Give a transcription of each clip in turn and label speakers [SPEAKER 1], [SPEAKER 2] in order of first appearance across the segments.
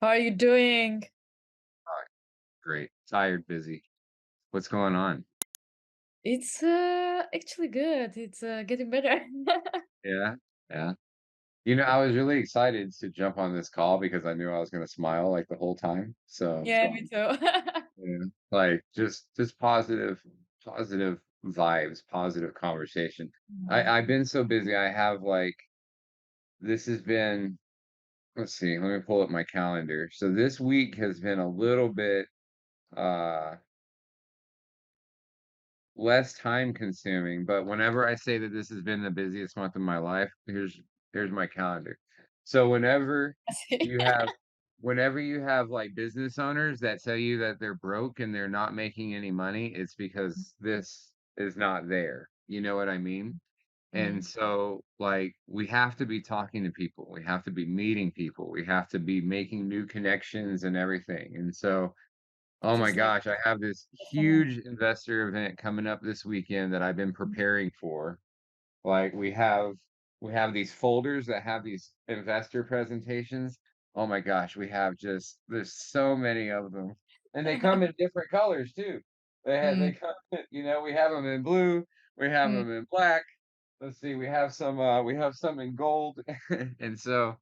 [SPEAKER 1] How are you doing?
[SPEAKER 2] Oh, great. Tired, busy. What's going on?
[SPEAKER 1] It's actually good. It's getting better.
[SPEAKER 2] Yeah, yeah. I was really excited to jump on this call because I knew I was gonna smile like the whole time. So,
[SPEAKER 1] Yeah, me too.
[SPEAKER 2] yeah, like just positive vibes, positive conversation.
[SPEAKER 1] Mhm.
[SPEAKER 2] I've been so busy. I have like this has been let's see, let me pull up my calendar. So this week has been a little bit uh less time consuming, but whenever I say that this has been the busiest month of my life, here's my calendar. So you have whenever you have like business owners that tell you that they're broke and they're not making any money, it's because this is not there. You know what I mean? And
[SPEAKER 1] Mm.
[SPEAKER 2] so like we have to be talking to people. We have to be meeting people. We have to be making new connections and everything. And so oh my
[SPEAKER 1] Just like
[SPEAKER 2] gosh, I have this
[SPEAKER 1] someone.
[SPEAKER 2] huge investor event coming up this weekend that I've been preparing for. Like we have these folders that have these investor presentations. Oh my gosh, there's so many of them. And they come in different colors too. They
[SPEAKER 1] Mm,
[SPEAKER 2] come, we have them in blue, we have
[SPEAKER 1] mm,
[SPEAKER 2] them in black. Let's see, we have some in gold. And so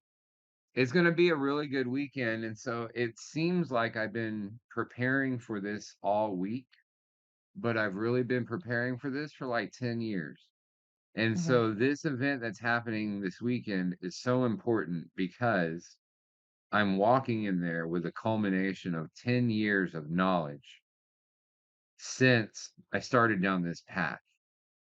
[SPEAKER 2] it's gonna be a really good weekend, and so it seems like I've been preparing for this all week, but I've really been preparing for this for like 10 years. And
[SPEAKER 1] mhm,
[SPEAKER 2] so this event that's happening this weekend is so important because I'm walking in there with a culmination of 10 years of knowledge since I started down this path.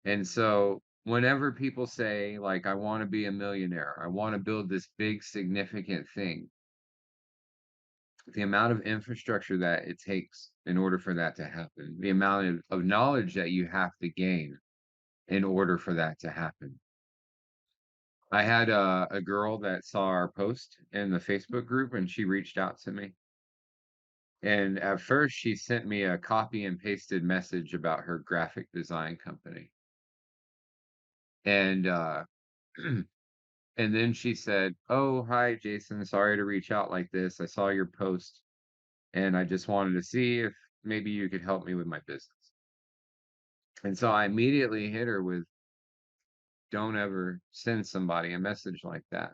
[SPEAKER 2] And so whenever people say like I want to be a millionaire, I want to build this big significant thing, the amount of infrastructure that it takes in order for that to happen, the amount of knowledge that you have to gain in order for that to happen. I had a girl that saw our post in the Facebook group and she reached out to me. And at first, she sent me a copy and pasted message about her graphic design company. And and then she said, "Oh, hi, Jason. Sorry to reach out like this. I saw your post and I just wanted to see if maybe you could help me with my business." And so I immediately hit her with, "Don't ever send somebody a message like that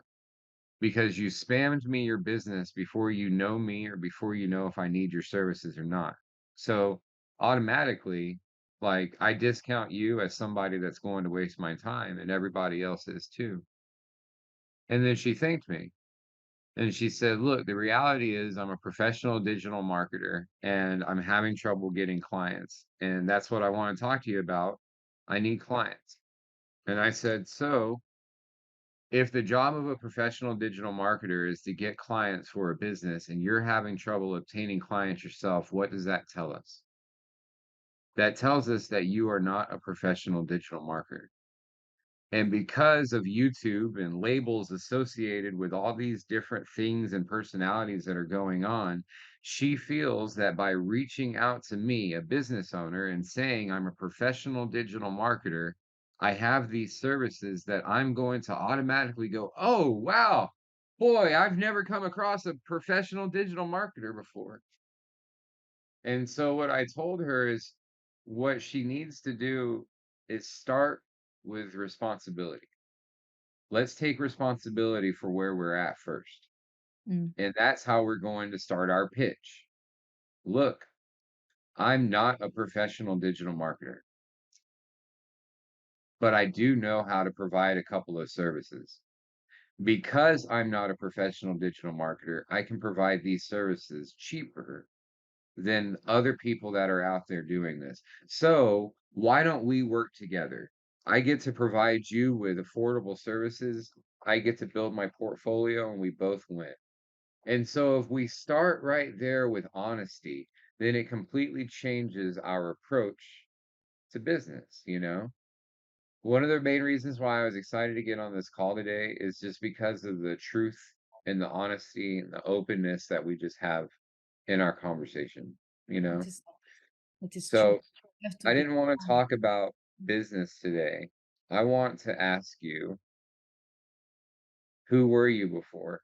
[SPEAKER 2] because you spammed me your business before you know me or before you know if I need your services or not. So automatically, like I discount you as somebody that's going to waste my time and everybody else is too." And then she thanked me. And she said, "Look, the reality is I'm a professional digital marketer and I'm having trouble getting clients. And that's what I want to talk to you about. I need clients." And I said, "So, if the job of a professional digital marketer is to get clients for a business and you're having trouble obtaining clients yourself, what does that tell us? That tells us that you are not a professional digital marketer." And because of YouTube and labels associated with all these different things and personalities that are going on, she feels that by reaching out to me, a business owner, and saying I'm a professional digital marketer, I have these services that I'm going to automatically go, "Oh, wow. Boy, I've never come across a professional digital marketer before." And so what I told her is what she needs to do is start with responsibility. Let's take responsibility for where we're at first.
[SPEAKER 1] mm,
[SPEAKER 2] And that's how we're going to start our pitch. Look, I'm not a professional digital marketer, but I do know how to provide a couple of services. Because I'm not a professional digital marketer, I can provide these services cheaper than other people that are out there doing this. So, why don't we work together? I get to provide you with affordable services. I get to build my portfolio and we both win. And so if we start right there with honesty, then it completely changes our approach to business. One of the main reasons why I was excited to get on this call today is just because of the truth and the honesty and the openness that we just have in our conversation, you
[SPEAKER 1] it
[SPEAKER 2] know?
[SPEAKER 1] is it is true.
[SPEAKER 2] So
[SPEAKER 1] You have to
[SPEAKER 2] I
[SPEAKER 1] be
[SPEAKER 2] didn't want to
[SPEAKER 1] honest.
[SPEAKER 2] talk about business today. I want to ask you, who were you before?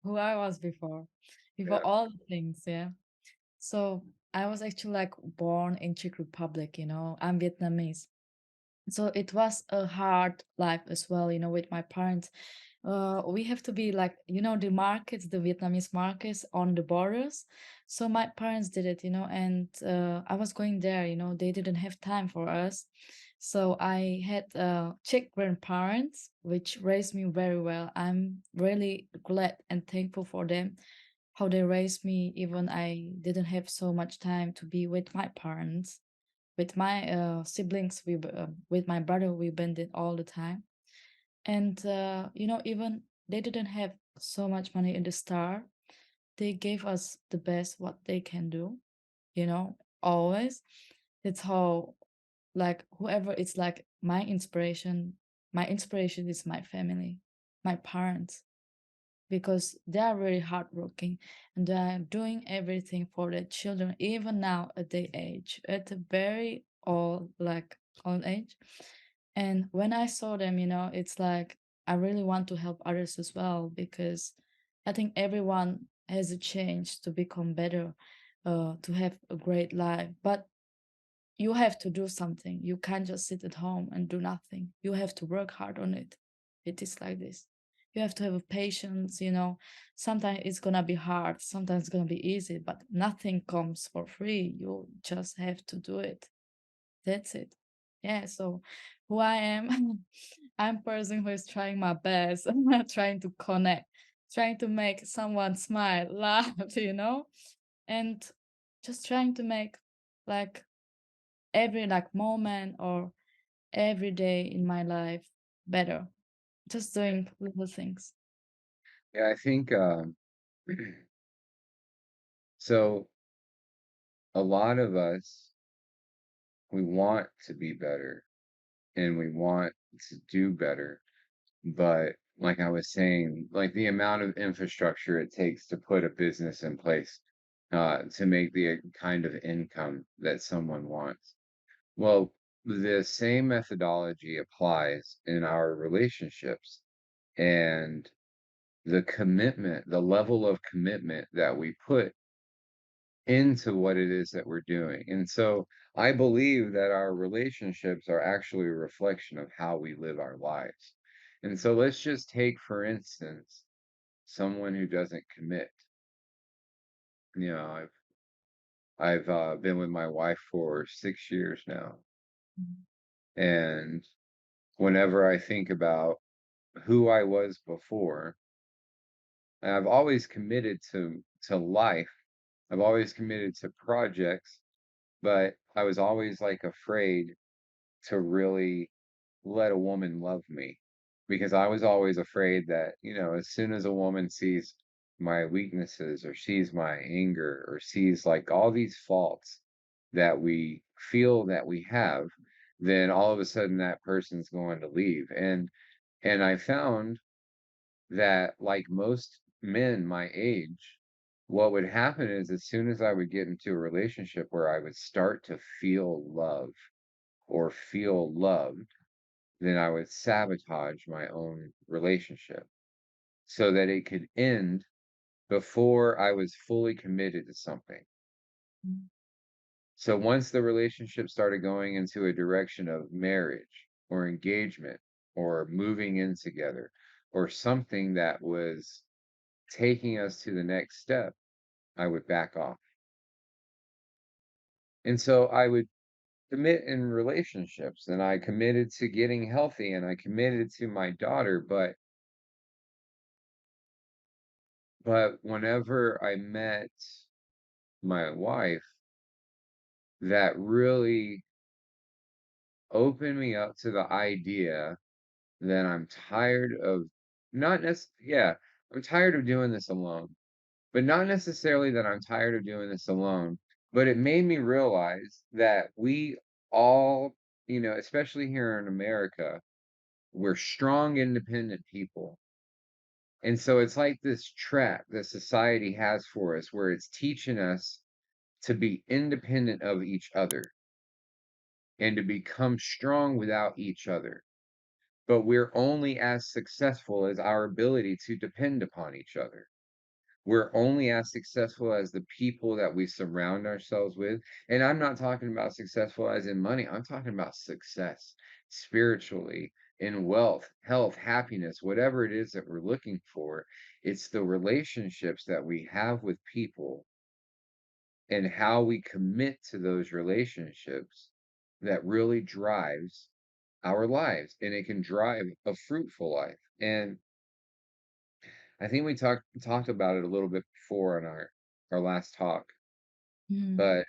[SPEAKER 1] Who I was before. before
[SPEAKER 2] Yeah.
[SPEAKER 1] all the things, yeah. So I was actually like born in Czech Republic, you know. I'm Vietnamese. So it was a hard life as well, you know, with my parents. We have to be like, you know, the markets, the Vietnamese markets on the borders. So my parents did it, you know, and I was going there, you know, they didn't have time for us. So I had Czech grandparents, which raised me very well. I'm really glad and thankful for them, how they raised me, even I didn't have so much time to be with my parents. With my siblings, with my brother, we bonded all the time. And you know, even they didn't have so much money in the start. They gave us the best what they can do, you know, always. That's how, like, whoever it's like my inspiration is my family, my parents, because they are very hardworking and they are doing everything for their children, even now at their age, at a very old age. And when I saw them, you know, it's like I really want to help others as well, because I think everyone has a change to become better, to have a great life. But you have to do something. You can't just sit at home and do nothing. You have to work hard on it. It is like this. You have to have a patience, you know. Sometimes it's gonna be hard, sometimes it's gonna be easy, but nothing comes for free. You just have to do it. That's it. Yeah, so who I am, I'm a person who is trying my best, trying to connect, trying to make someone smile, laugh, you know, and just trying to make like every like moment or every day in my life better. Just doing little things.
[SPEAKER 2] Yeah, I think, so a lot of us, we want to be better and we want to do better. But like I was saying, like the amount of infrastructure it takes to put a business in place, to make the kind of income that someone wants. Well, the same methodology applies in our relationships, and the level of commitment that we put into what it is that we're doing. And so I believe that our relationships are actually a reflection of how we live our lives. And so let's just take, for instance, someone who doesn't commit. You know, I've been with my wife for 6 years now,
[SPEAKER 1] Mhm.
[SPEAKER 2] and whenever I think about who I was before, I've always committed to life. I've always committed to projects, but I was always like afraid to really let a woman love me, because I was always afraid that, as soon as a woman sees my weaknesses or sees my anger or sees like all these faults that we feel that we have, then all of a sudden that person's going to leave. And I found that, like most men my age, what would happen is as soon as I would get into a relationship where I would start to feel love or feel loved, then I would sabotage my own relationship so that it could end before I was fully committed to something.
[SPEAKER 1] Mhm.
[SPEAKER 2] So once the relationship started going into a direction of marriage or engagement or moving in together or something that was taking us to the next step, I would back off. And so I would commit in relationships, and I committed to getting healthy, and I committed to my daughter, but whenever I met my wife, that really opened me up to the idea that I'm tired of not nec yeah, I'm tired of doing this alone, but not necessarily that I'm tired of doing this alone, but it made me realize that we all, especially here in America, we're strong, independent people. And so it's like this trap that society has for us where it's teaching us to be independent of each other and to become strong without each other. But we're only as successful as our ability to depend upon each other. We're only as successful as the people that we surround ourselves with, and I'm not talking about successful as in money, I'm talking about success spiritually, in wealth, health, happiness, whatever it is that we're looking for. It's the relationships that we have with people and how we commit to those relationships that really drives our lives, and it can drive a fruitful life. And I think we talked about it a little bit before on our last talk,
[SPEAKER 1] Mhm.
[SPEAKER 2] but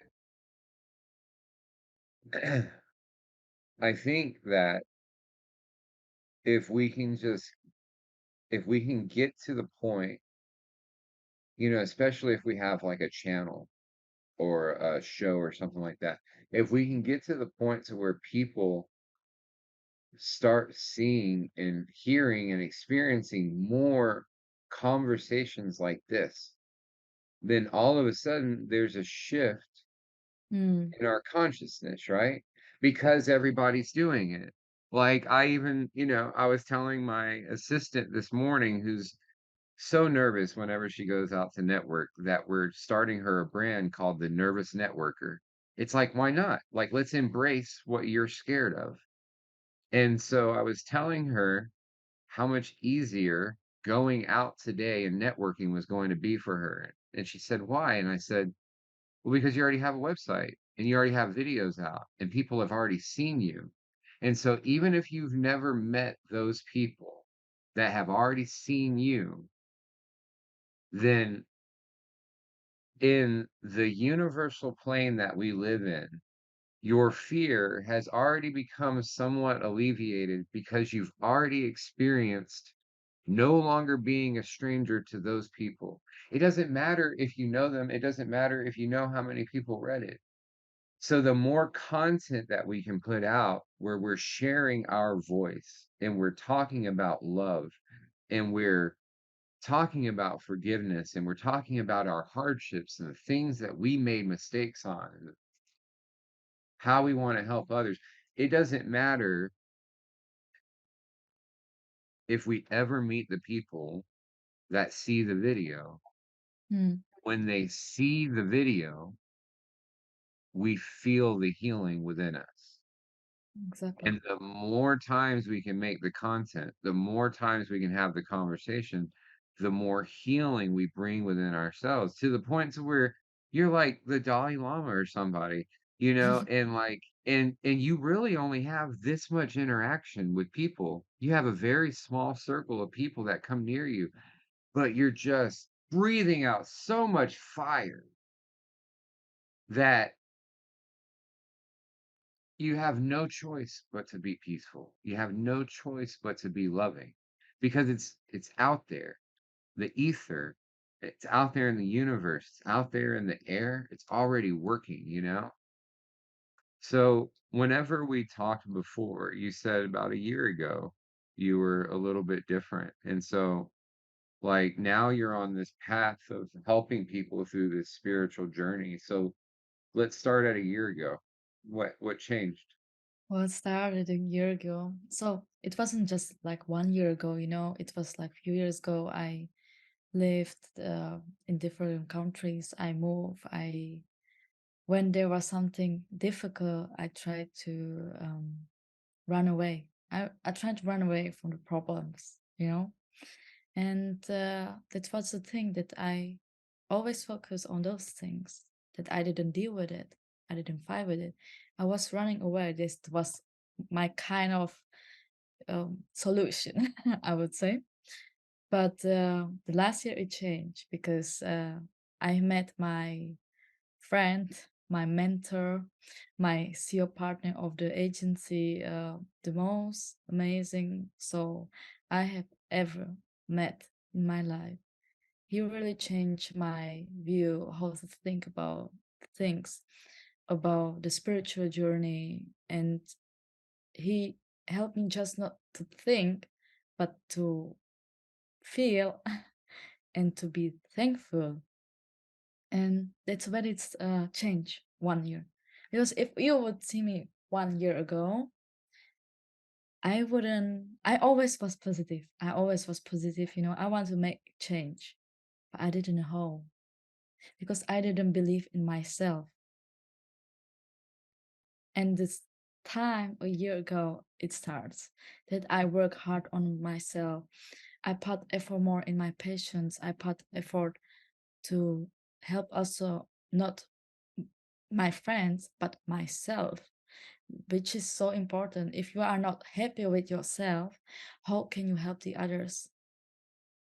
[SPEAKER 2] I think that if we can just if we can get to the point, especially if we have like a channel or a show or something like that, if we can get to the point to where people start seeing and hearing and experiencing more conversations like this, then all of a sudden there's a shift
[SPEAKER 1] Mm.
[SPEAKER 2] in our consciousness, right? Because everybody's doing it. Like I even, I was telling my assistant this morning who's so nervous whenever she goes out to network that we're starting her a brand called the Nervous Networker. It's like, why not? Like, let's embrace what you're scared of. And so I was telling her how much easier going out today and networking was going to be for her. And she said, why? And I said, well, because you already have a website and you already have videos out and people have already seen you. And so even if you've never met those people that have already seen you, then in the universal plane that we live in, your fear has already become somewhat alleviated because you've already experienced no longer being a stranger to those people. It doesn't matter if you know them, it doesn't matter if you know how many people read it. So the more content that we can put out where we're sharing our voice and we're talking about love and we're talking about forgiveness and we're talking about our hardships and the things that we made mistakes on and how we want to help others. It doesn't matter if we ever meet the people that see the video.
[SPEAKER 1] Mm.
[SPEAKER 2] When they see the video, we feel the healing within us.
[SPEAKER 1] Exactly.
[SPEAKER 2] And the more times we can make the content, the more times we can have the conversation, the more healing we bring within ourselves to the point to where you're like the Dalai Lama or somebody, and like and you really only have this much interaction with people. You have a very small circle of people that come near you, but you're just breathing out so much fire that you have no choice but to be peaceful. You have no choice but to be loving because it's out there. The ether, it's out there in the universe, it's out there in the air. It's already working. So whenever we talked before, you said about a year ago you were a little bit different. And so like now you're on this path of helping people through this spiritual journey. So let's start at a year ago. What changed?
[SPEAKER 1] Well, it started a year ago. So it wasn't just like 1 year ago, it was like a few years ago. I lived in different countries. I moved. When there was something difficult, I tried to run away. I tried to run away from the problems. And that was the thing that I always focus on those things, that I didn't deal with it. I didn't fight with it. I was running away. This was my kind of solution, I would say. But the last year it changed because I met my friend, my mentor, my CEO partner of the agency, the most amazing soul I have ever met in my life. He really changed my view, how to think about things, about the spiritual journey. And he helped me just not to think, but to feel and to be thankful. And that's when it's changed 1 year. Because if you would see me 1 year ago, I wouldn't, I always was positive. I always was positive. I want to make change. but I didn't know how because I didn't believe in myself. And this time a year ago, it starts that I work hard on myself. I put effort more in my patience. I put effort to help also not my friends, but myself, which is so important. If you are not happy with yourself, how can you help the others?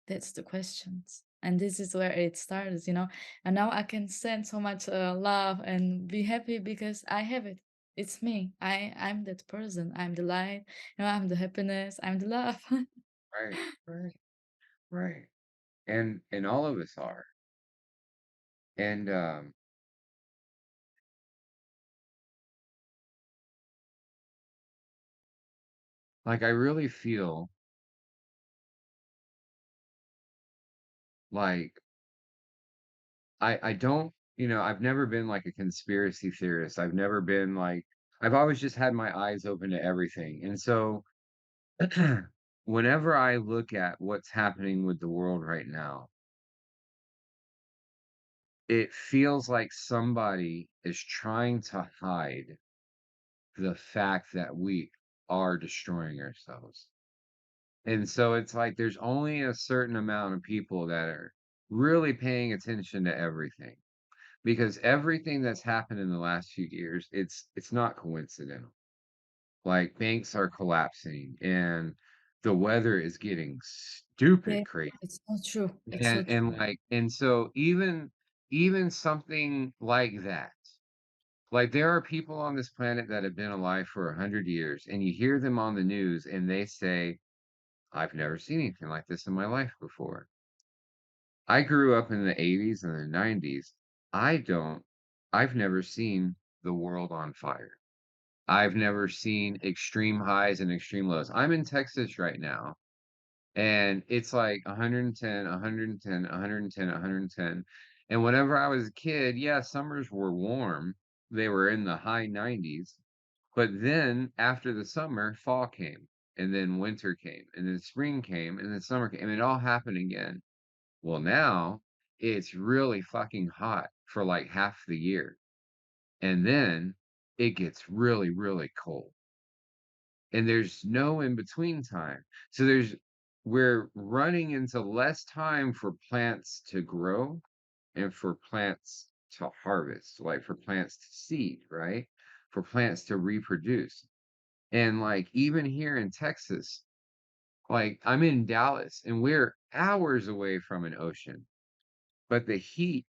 [SPEAKER 1] That's the questions. And this is where it starts. And now I can send so much love and be happy because I have it. It's me. I'm that person. I'm the light. I'm the happiness. I'm the love.
[SPEAKER 2] Right, right, right. And all of us are. And like I really feel like I don't, I've never been like a conspiracy theorist. I've never been like I've always just had my eyes open to everything. And so whenever I look at what's happening with the world right now, it feels like somebody is trying to hide the fact that we are destroying ourselves. And so it's like there's only a certain amount of people that are really paying attention to everything because everything that's happened in the last few years, it's not coincidental. Like banks are collapsing and the weather is getting
[SPEAKER 1] Yeah,
[SPEAKER 2] stupid crazy.
[SPEAKER 1] it's so true. It's so
[SPEAKER 2] And
[SPEAKER 1] true.
[SPEAKER 2] like and so even something like that. Like there are people on this planet that have been alive for 100 years and you hear them on the news and they say, I've never seen anything like this in my life before. I grew up in the 80s and the 90s. I don't I've never seen the world on fire. I've never seen extreme highs and extreme lows. I'm in Texas right now, and it's like 110, 110, 110, 110. And whenever I was a kid, yeah, summers were warm. They were in the high 90s. But then after the summer, fall came, and then winter came, and then spring came, and then summer came, and it all happened again. Well, now it's really fucking hot for like half the year. And then it gets really, really cold. And there's no in between time. So we're running into less time for plants to grow and for plants to harvest, like for plants to seed, right? For plants to reproduce. And like even here in Texas, like I'm in Dallas and we're hours away from an ocean, but the heat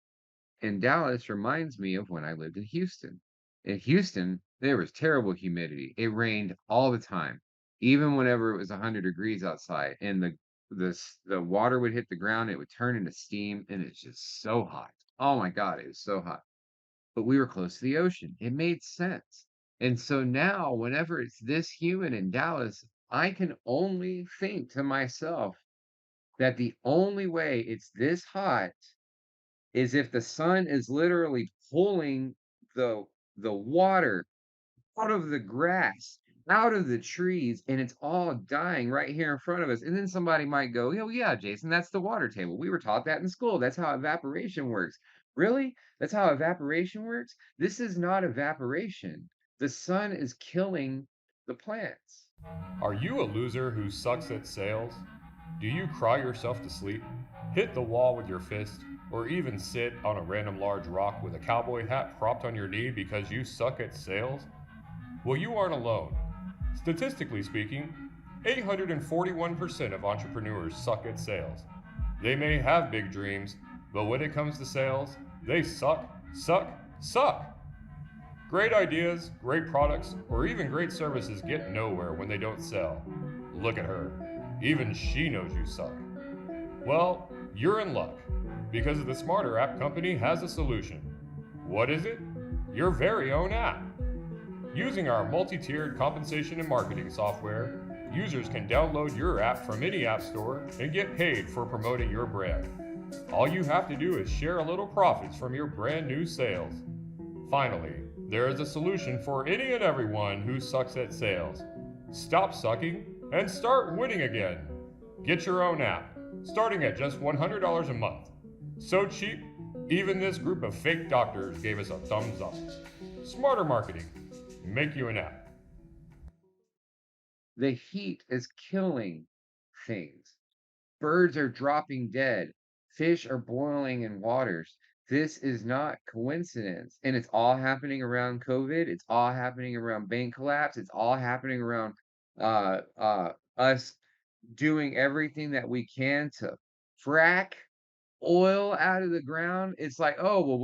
[SPEAKER 2] in Dallas reminds me of when I lived in Houston. In Houston, there was terrible humidity. It rained all the time, even whenever it was 100 degrees outside, and the water would hit the ground, it would turn into steam, and it's just so hot. Oh my God, it was so hot. But we were close to the ocean. It made sense. And so now, whenever it's this humid in Dallas, I can only think to myself that the only way it's this hot is if the sun is literally pulling the the water out of the grass, out of the trees, and it's all dying right here in front of us. And then somebody might go, "Oh, yeah, Jason, that's the water table. We were taught that in school. That's how evaporation works." Really? That's how evaporation works? This is not evaporation. The sun is killing the plants.
[SPEAKER 3] Are you a loser who sucks at sales? Do you cry yourself to sleep, hit the wall with your fist, or even sit on a random large rock with a cowboy hat propped on your knee because you suck at sales? Well, you aren't alone. Statistically speaking, 841% of entrepreneurs suck at sales. They may have big dreams, but when it comes to sales, they suck, suck, suck. Great ideas, great products, or even great services get nowhere when they don't sell. Look at her. Even she knows you suck. Well, you're in luck, because the Smarter App Company has a solution. What is it? Your very own app. Using our multi tiered compensation and marketing software, users can download your app from any app store and get paid for promoting your brand. All you have to do is share a little profits from your brand new sales. Finally, there is a solution for any and everyone who sucks at sales. Stop sucking and start winning again. Get your own app, starting at just $100 a month. So cheap, even this group of fake doctors gave us a thumbs up. Smarter marketing. Make you an app.
[SPEAKER 2] The heat is killing things. Birds are dropping dead. Fish are boiling in waters. This is not coincidence. And it's all happening around COVID. It's all happening around bank collapse. It's all happening around us doing everything that we can to frack oil out of the ground. It's like, oh, well,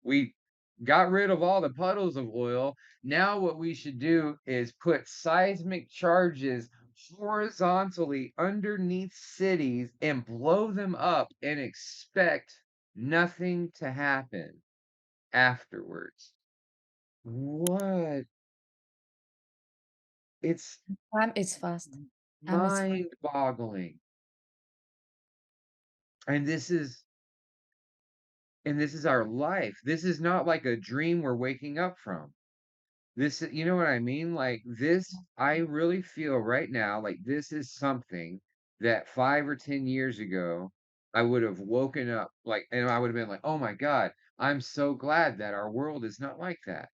[SPEAKER 2] we got rid of all the puddles of oil. Now what we should do is put seismic charges horizontally underneath cities and blow them up and expect nothing to happen afterwards. What? It's
[SPEAKER 1] Time is fast. Time is fast.
[SPEAKER 2] mind-boggling. And this is our life. This is not like a dream we're waking up from. You know what I mean? Like this, I really feel right now like this is something that 5 or 10 years ago, I would have woken up like, and I would have been like, oh my God, I'm so glad that our world is not like that.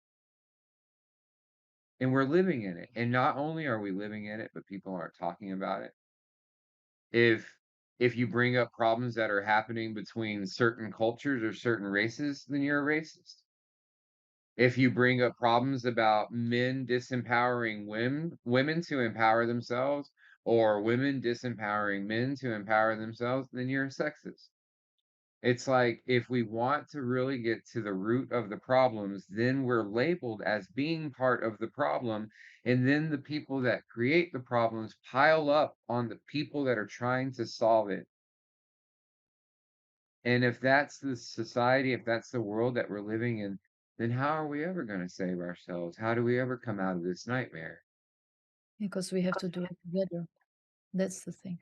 [SPEAKER 2] And we're living in it. And not only are we living in it, but people aren't talking about it. If if you bring up problems that are happening between certain cultures or certain races, then you're a racist. If you bring up problems about men disempowering women to empower themselves, or women disempowering men to empower themselves, then you're a sexist. It's like if we want to really get to the root of the problems, then we're labeled as being part of the problem. And then the people that create the problems pile up on the people that are trying to solve it. And if that's the society, if that's the world that we're living in, then how are we ever going to save ourselves? How do we ever come out of this nightmare?
[SPEAKER 1] Because we have to do it together. That's the thing.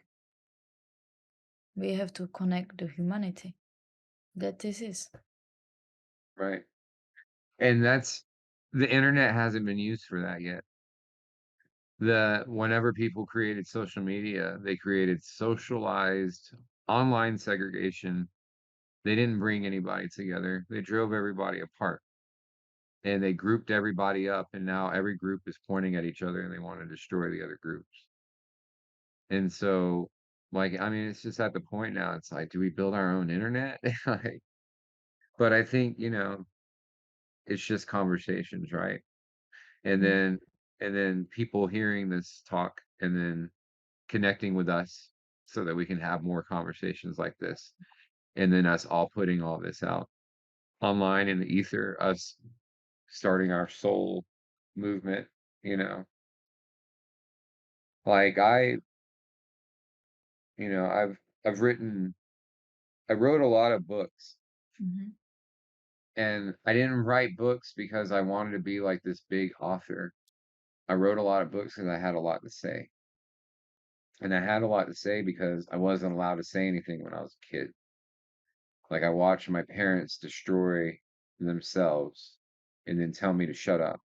[SPEAKER 1] We have to connect the humanity. That this is.
[SPEAKER 2] Right. And the internet hasn't been used for that yet. Whenever people created social media, they created socialized online segregation. They didn't bring anybody together. They drove everybody apart and they grouped everybody up. And now every group is pointing at each other and they want to destroy the other groups. And so, like, I mean, it's just at the point now, it's like, do we build our own internet? Like, but I think, it's just conversations, right? And
[SPEAKER 1] Mm.
[SPEAKER 2] then people hearing this talk and then connecting with us so that we can have more conversations like this. And then us all putting all this out online in the ether, us starting our soul movement, you know. Like you know, I've written I wrote a lot of books.
[SPEAKER 1] Mhm.
[SPEAKER 2] And I didn't write books because I wanted to be like this big author. I wrote a lot of books because I had a lot to say. And I had a lot to say because I wasn't allowed to say anything when I was a kid. Like I watched my parents destroy themselves and then tell me to shut up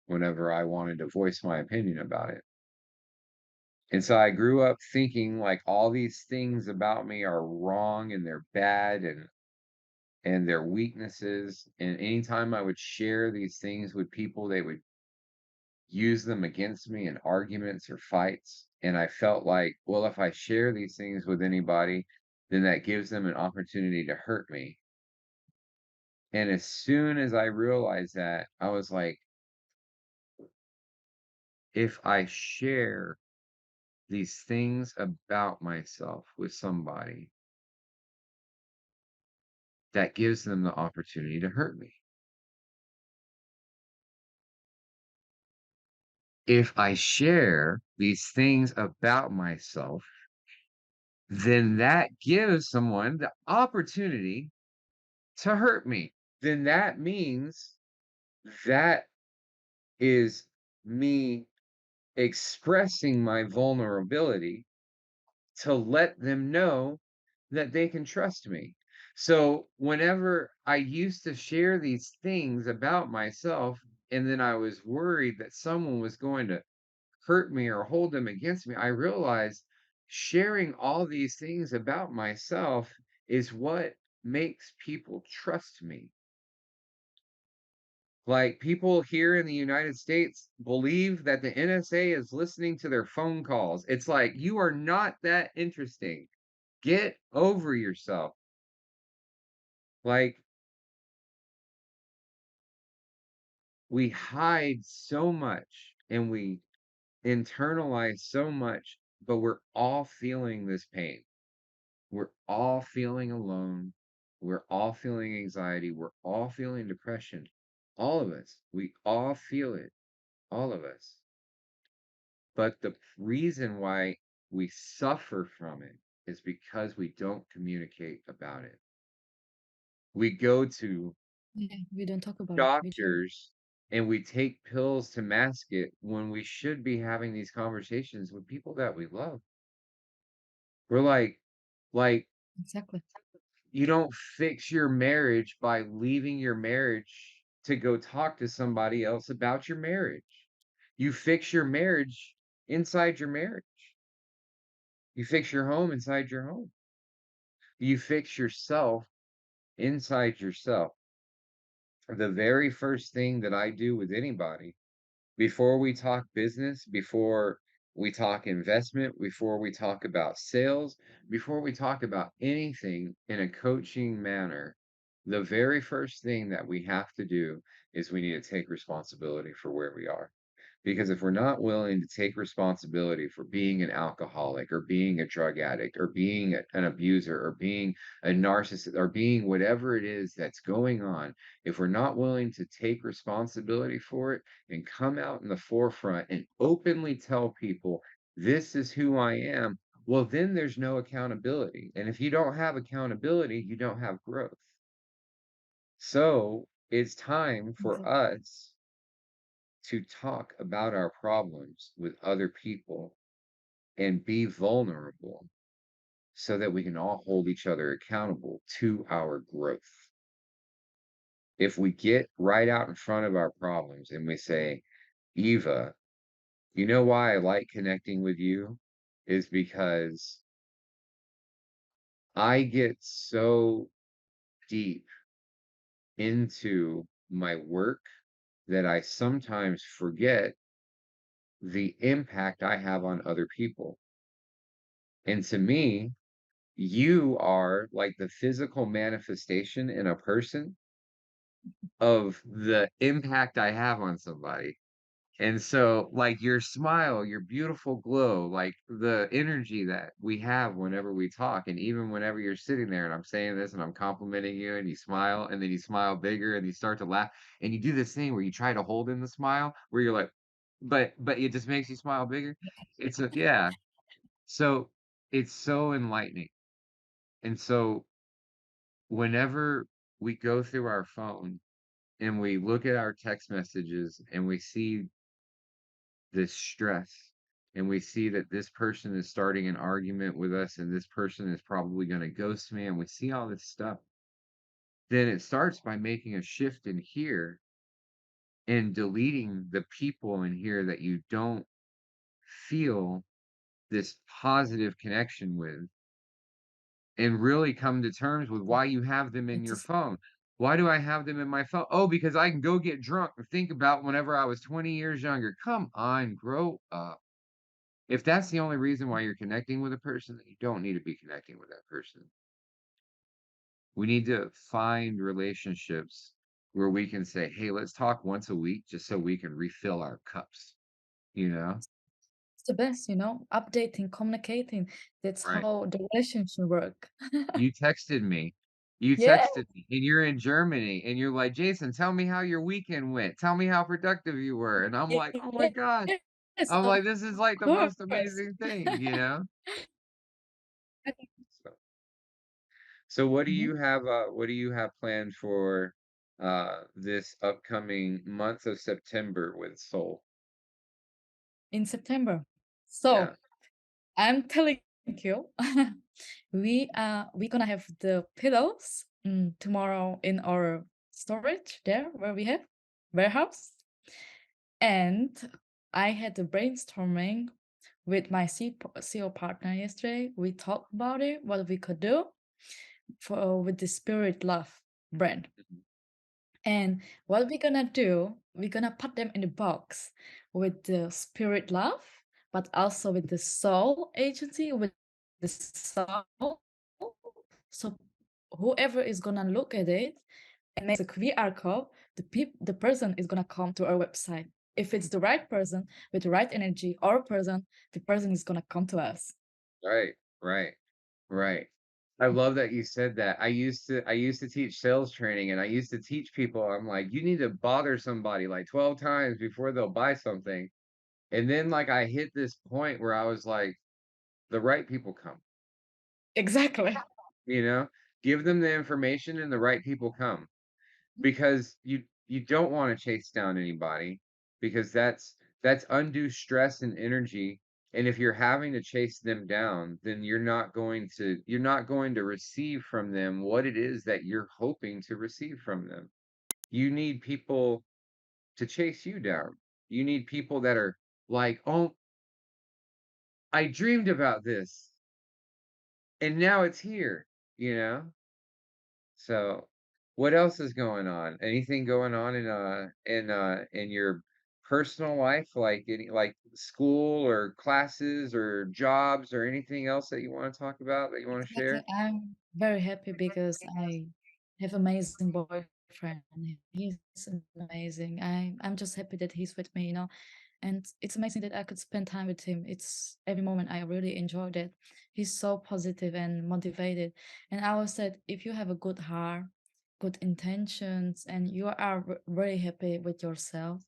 [SPEAKER 2] whenever I wanted to voice my opinion about it. And so I grew up thinking like all these things about me are wrong and they're bad and they're weaknesses. And anytime I would share these things with people, they would use them against me in arguments or fights. And I felt like, well, if I share these things with anybody, then that gives them an opportunity to hurt me. And as soon as I realized that, I was like, if I share these things about myself with somebody, that gives them the opportunity to hurt me. If I share these things about myself, then that gives someone the opportunity to hurt me. Then that means that is me expressing my vulnerability to let them know that they can trust me. So whenever I used to share these things about myself, and then I was worried that someone was going to hurt me or hold them against me, I realized sharing all these things about myself is what makes people trust me. Like, people here in the United States believe that the NSA is listening to their phone calls. It's like, you are not that interesting. Get over yourself. Like, we hide so much and we internalize so much, but we're all feeling this pain. We're all feeling alone. We're all feeling anxiety. We're all feeling depression. All of us. We all feel it. All of us. But the reason why we suffer from it is because we don't communicate about it. We go to
[SPEAKER 1] Yeah, we don't talk about it. We do.
[SPEAKER 2] doctors and we take pills to mask it when we should be having these conversations with people that we love. We're like
[SPEAKER 1] Exactly.
[SPEAKER 2] you don't fix your marriage by leaving your marriage to go talk to somebody else about your marriage. You fix your marriage inside your marriage. You fix your home inside your home. You fix yourself inside yourself. The very first thing that I do with anybody before we talk business, before we talk investment, before we talk about sales, before we talk about anything in a coaching manner, the very first thing that we have to do is we need to take responsibility for where we are. Because if we're not willing to take responsibility for being an alcoholic or being a drug addict or being an abuser or being a narcissist or being whatever it is that's going on, if we're not willing to take responsibility for it and come out in the forefront and openly tell people, this is who I am, well, then there's no accountability. And if you don't have accountability, you don't have growth. So it's time for
[SPEAKER 1] Exactly.
[SPEAKER 2] us to talk about our problems with other people and be vulnerable so that we can all hold each other accountable to our growth. If we get right out in front of our problems and we say, Eva, you know why I like connecting with you? Is because I get so deep into my work that I sometimes forget the impact I have on other people. And to me, you are like the physical manifestation in a person of the impact I have on somebody. And so, like, your smile, your beautiful glow, like the energy that we have whenever we talk, and even whenever you're sitting there and I'm saying this and I'm complimenting you and you smile and then you smile bigger and you start to laugh and you do this thing where you try to hold in the smile where you're like, but it just makes you smile bigger. It's a yeah. So it's so enlightening. And so whenever we go through our phone and we look at our text messages and we see this stress and we see that this person is starting an argument with us and this person is probably going to ghost me and we see all this stuff, then it starts by making a shift in here and deleting the people in here that you don't feel this positive connection with and really come to terms with why you have them in
[SPEAKER 1] It's
[SPEAKER 2] your
[SPEAKER 1] just,
[SPEAKER 2] phone. Why do I have them in my phone? Oh, because I can go get drunk and think about whenever I was 20 years younger. Come on, grow up. If that's the only reason why you're connecting with a person, then you don't need to be connecting with that person. We need to find relationships where we can say, hey, let's talk once a week just so we can refill our cups, you know?
[SPEAKER 1] it's the best, updating, communicating. That's
[SPEAKER 2] Right.
[SPEAKER 1] how the relationship work.
[SPEAKER 2] You texted me. You
[SPEAKER 1] Yeah.
[SPEAKER 2] texted me, and you're in Germany, and you're like, "Jason, tell me how your weekend went. Tell me how productive you were." And I'm like, "Oh my god."
[SPEAKER 1] Yes,
[SPEAKER 2] I'm
[SPEAKER 1] of
[SPEAKER 2] like, "This is like the most
[SPEAKER 1] course.
[SPEAKER 2] amazing thing," you know? So, so
[SPEAKER 1] Mhm.
[SPEAKER 2] what do you have planned for this upcoming month of September with Soul?
[SPEAKER 1] In September.
[SPEAKER 2] Yeah.
[SPEAKER 1] So I'm telling you, we gonna have the pillows tomorrow in our storage there where we have warehouse. And I had a brainstorming with my CEO partner yesterday. We talked about it, what we could do. for with the Spirit Love brand.
[SPEAKER 2] Mhm.
[SPEAKER 1] And what we're gonna do, we're gonna put them in the box with the Spirit Love, but also with the Soul Agency, with the Soul. So whoever is gonna look at it and makes a QR code, the person is gonna come to our website. If it's the right person with the right energy, our person, the person is gonna come to us.
[SPEAKER 2] Right, right, right. I love that you said that. I used to teach sales training, and I used to teach people, I'm like, "You need to bother somebody like 12 times before they'll buy something." And then, like, I hit this point where I was like, "The right people come,"
[SPEAKER 1] Exactly.
[SPEAKER 2] you know? Give them the information and the right people come. Because you don't wanna chase down anybody, because that's undue stress and energy, and if you're having to chase them down, then you're not going to receive from them what it is that you're hoping to receive from them. You need people to chase you down. You need people that are like, "Oh, I dreamed about this, and now it's here," you know? So, what else is going on? Anything going on in your personal life, like any like school or classes or jobs or anything else that you wanna talk about, that you wanna
[SPEAKER 1] Exactly.
[SPEAKER 2] share?
[SPEAKER 1] I'm very happy because I have amazing boyfriend. He's amazing. I'm just happy that he's with me, you know. And it's amazing that I could spend time with him. It's every moment I really enjoyed it. He's so positive and motivated. And I always said, if you have a good heart, good intentions, and you are very happy with yourself,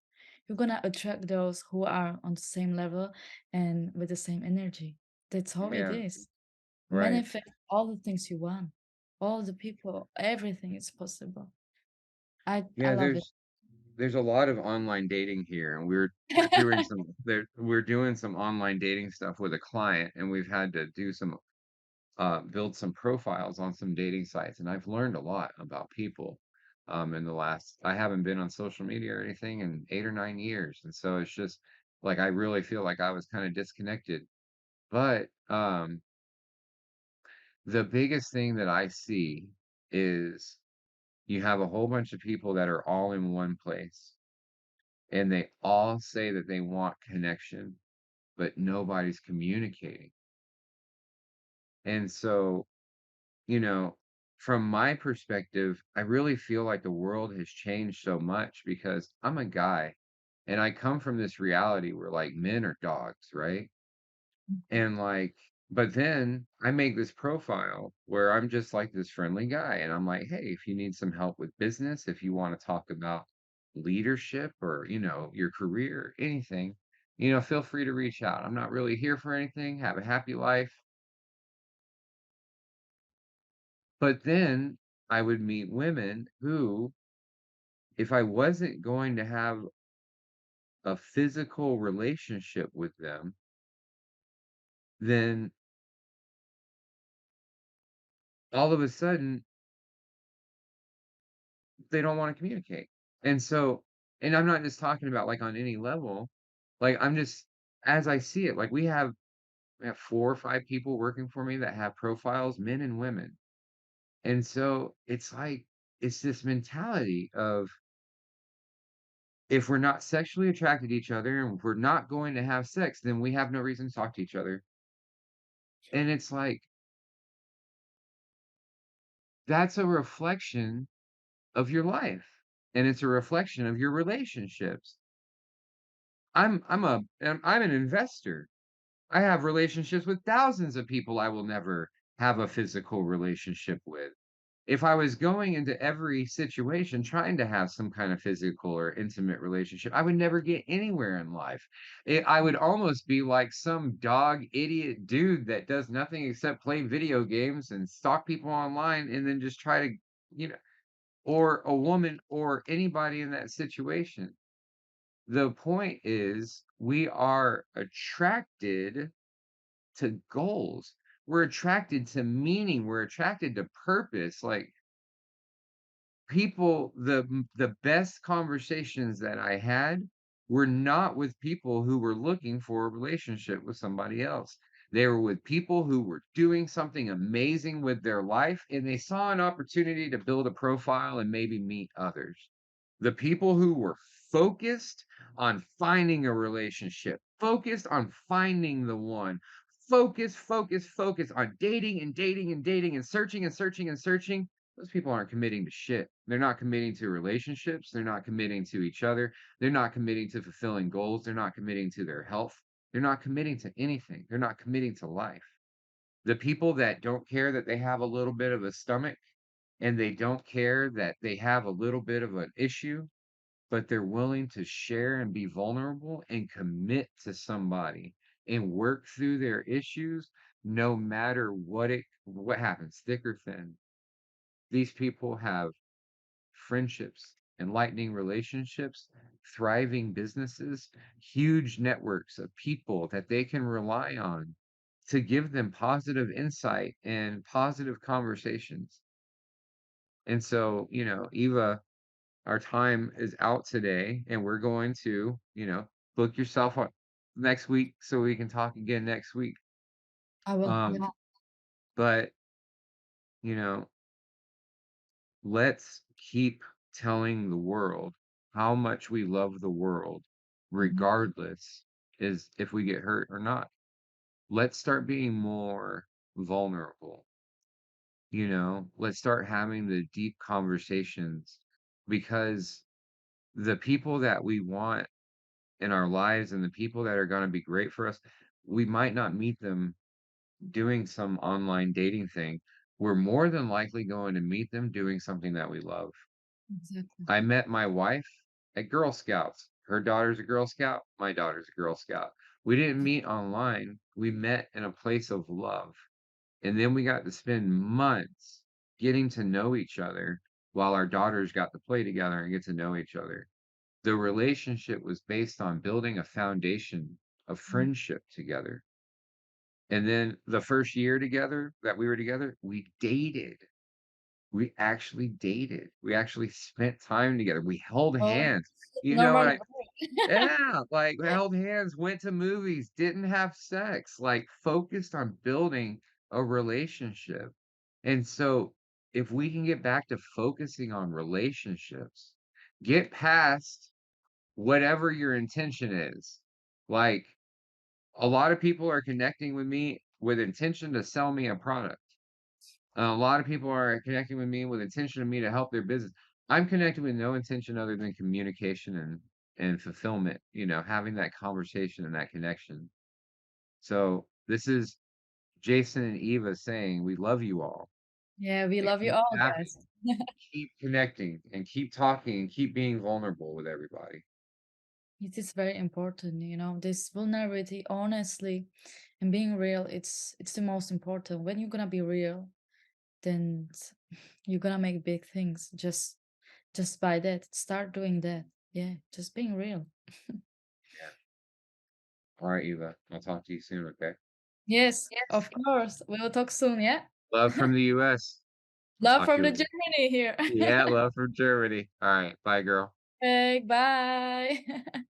[SPEAKER 1] you're gonna attract those who are on the same level and with the same energy. That's how it
[SPEAKER 2] Yeah,
[SPEAKER 1] is.
[SPEAKER 2] right.
[SPEAKER 1] Manifest all the things you want, all the people, everything is possible. I
[SPEAKER 2] Yeah,
[SPEAKER 1] love it.
[SPEAKER 2] there's a lot of online dating here, and we're doing some online dating stuff with a client, and we've had to do some build some profiles on some dating sites, and I've learned a lot about people. In the last, I haven't been on social media or anything in 8 or 9 years, and so it's just like I really feel like I was kind of disconnected. But the biggest thing that I see is you have a whole bunch of people that are all in one place, and they all say that they want connection, but nobody's communicating. And so from my perspective, I really feel like the world has changed so much because I'm a guy and I come from this reality where like men are dogs, right? And like, but then I make this profile where I'm just like this friendly guy. And I'm like, hey, if you need some help with business, if you want to talk about leadership or, your career, anything, feel free to reach out. I'm not really here for anything. Have a happy life. But then I would meet women who, if I wasn't going to have a physical relationship with them, then all of a sudden they don't want to communicate. And so, and I'm not just talking about like on any level, like I'm just as I see it, like we have 4 or 5 people working for me that have profiles, men and women. And so it's like it's this mentality of if we're not sexually attracted to each other and if we're not going to have sex, then we have no reason to talk to each other. And it's like that's a reflection of your life, and it's a reflection of your relationships. I'm an investor. I have relationships with thousands of people I will never have a physical relationship with. If I was going into every situation trying to have some kind of physical or intimate relationship, I would never get anywhere in life. I would almost be like some dog idiot dude that does nothing except play video games and stalk people online and then just try to, you know, or a woman or anybody in that situation. The point is we are attracted to goals. We're attracted to meaning. We're attracted to purpose. Like the best conversations that I had were not with people who were looking for a relationship with somebody else. They were with people who were doing something amazing with their life, and they saw an opportunity to build a profile and maybe meet others. The people who were focused on finding a relationship, focused on finding the one, focus on dating and dating and dating and searching and searching and searching. Those people aren't committing to shit. They're not committing to relationships. They're not committing to each other. They're not committing to fulfilling goals. They're not committing to their health. They're not committing to anything. They're not committing to life. The people that don't care that they have a little bit of a stomach and they don't care that they have a little bit of an issue, but they're willing to share and be vulnerable and commit to somebody and work through their issues no matter what happens, thick or thin. These people have friendships, enlightening relationships, thriving businesses, huge networks of people that they can rely on to give them positive insight and positive conversations. And so, Eva, our time is out today and we're going to, book yourself on next week so we can talk again next week.
[SPEAKER 1] I will.
[SPEAKER 2] Um,
[SPEAKER 1] Yeah.
[SPEAKER 2] but, you know, let's keep telling the world how much we love the world,
[SPEAKER 1] Mhm.
[SPEAKER 2] regardless is if we get hurt or not. Let's start being more vulnerable. Let's start having the deep conversations because the people that we want in our lives and the people that are going to be great for us, we might not meet them doing some online dating thing. We're more than likely going to meet them doing something that we love.
[SPEAKER 1] Exactly.
[SPEAKER 2] I met my wife at Girl Scouts. Her daughter's a Girl Scout. My daughter's a Girl Scout. We didn't meet online. We met in a place of love. And then we got to spend months getting to know each other while our daughters got to play together and get to know each other. The relationship was based on building a foundation of
[SPEAKER 1] Mhm.
[SPEAKER 2] friendship together. And then the first year together that we were together, we dated. We actually dated. We actually spent time together. We held
[SPEAKER 1] Oh,
[SPEAKER 2] hands. You know what
[SPEAKER 1] normally.
[SPEAKER 2] I Yeah, like, we held hands, went to movies, didn't have sex, like, focused on building a relationship. And so, if we can get back to focusing on relationships, get past whatever your intention is. Like, a lot of people are connecting with me with intention to sell me a product. A lot of people are connecting with me with intention of me to help their business. I'm connected with no intention other than communication and fulfillment, having that conversation and that connection. So this is Jason and Eva saying we love you all
[SPEAKER 1] Yeah, we
[SPEAKER 2] and
[SPEAKER 1] love you
[SPEAKER 2] keep
[SPEAKER 1] all,
[SPEAKER 2] tapping,
[SPEAKER 1] guys.
[SPEAKER 2] keep connecting, and keep talking and keep being vulnerable with everybody.
[SPEAKER 1] It is very important, this vulnerability, honestly, and being real, it's the most important. When you're gonna be real, then you're gonna make big things just by that. Start doing that. Yeah, just being real.
[SPEAKER 2] Yeah. All right, Eva. I'll talk to you soon, okay?
[SPEAKER 1] Yes,
[SPEAKER 2] Yes.
[SPEAKER 1] of course. We will talk soon, yeah?
[SPEAKER 2] Love from the US. I'll
[SPEAKER 1] Love
[SPEAKER 2] talk to
[SPEAKER 1] from
[SPEAKER 2] you
[SPEAKER 1] the
[SPEAKER 2] later.
[SPEAKER 1] Germany here.
[SPEAKER 2] Yeah, love from Germany. All right. Bye, girl.
[SPEAKER 1] Okay, bye.